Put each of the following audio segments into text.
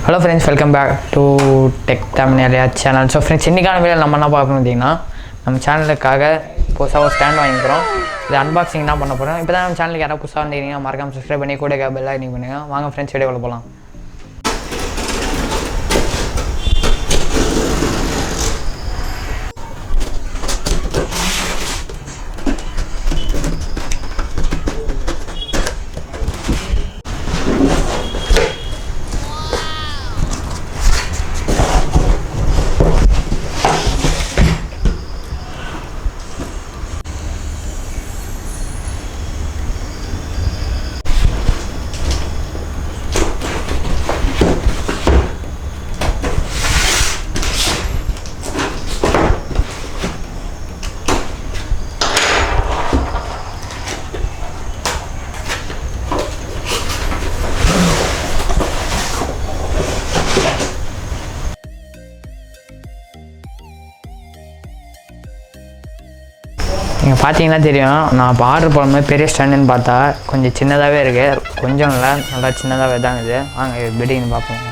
Hello friends, welcome back to tech தமிழ்நிலையா channel. So friends, இன்றைக்கான video நம்ம என்ன பார்க்கணும் பார்த்தீங்கன்னா, நம்ம சேனலுக்காக புதுசாக ஒரு ஸ்டாண்ட் வாங்கிக்கிறோம். இது அன்பாக்சிங் தான் பண்ண போகிறோம். இப்போ தான் நம்ம சேனலுக்கு யாராவது புதுசாக வந்தீங்கன்னா மறக்காமல் சப்ஸ்கிரைப் பண்ணி கூட பெல் ஐக்கன் பண்ணுங்கள். வாங்க ஃப்ரெண்ட்ஸ், வீடியோவில் போகலாம். நீங்கள் பார்த்தீங்கன்னா தெரியும், நான் இப்போ ஆர்டர் போடும்போது பெரிய ஸ்டாண்டுன்னு பார்த்தா கொஞ்சம் சின்னதாகவே இருக்குது. கொஞ்சம் இல்லை, நல்லா சின்னதாகவே தான் இது. வாங்க பெட்டிங்னு பார்ப்போம்.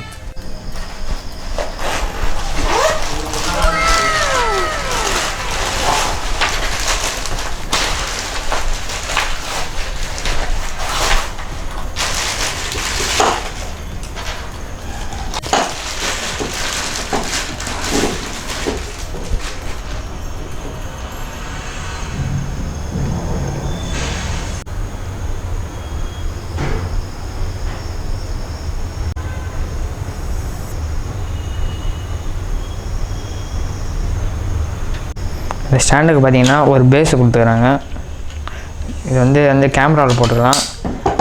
இந்த ஸ்டாண்டுக்கு பார்த்தீங்கன்னா ஒரு பேஸு கொடுத்துக்கிறாங்க. இது வந்து கேமராவில் போட்டுக்கலாம்.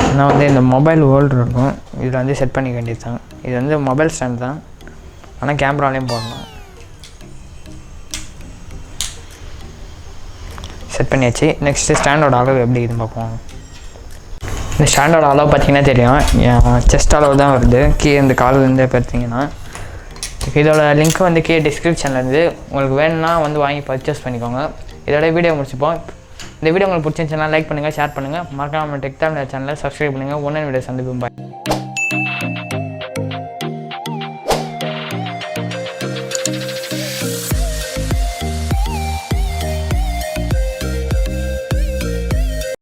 ஆனால் இந்த மொபைல் ஹோல்டர் இருக்கும், இதில் செட் பண்ணிக்க வேண்டியது தான். இது மொபைல் ஸ்டாண்ட் தான், ஆனால் கேமராலையும் போடலாம். செட் பண்ணியாச்சு. நெக்ஸ்ட்டு ஸ்டாண்டோட அளவு எப்படி இதுன்னு பார்ப்போம். இந்த ஸ்டாண்டோட அளவு பார்த்தீங்கன்னா தெரியும், என் செஸ்ட் அளவு தான் வருது. இந்த கால் பார்த்தீங்கன்னா இதோட லிங்க் கீழே டிஸ்கிரிப்ஷன்லேருந்து உங்களுக்கு வேணும்னா வாங்கி பர்ச்சேஸ் பண்ணிக்கோங்க. இதோட வீடியோ முடிச்சுப்போம். இந்த வீடியோ உங்களுக்கு பிடிச்சிருந்துச்சுன்னா லைக் பண்ணுங்கள், ஷேர் பண்ணுங்கள். மறக்காம டெக் தமிழ் சேனலை சப்ஸ்கிரைப் பண்ணுங்கள். ஒன்று வீடியோ சந்திப்போம். பாய்.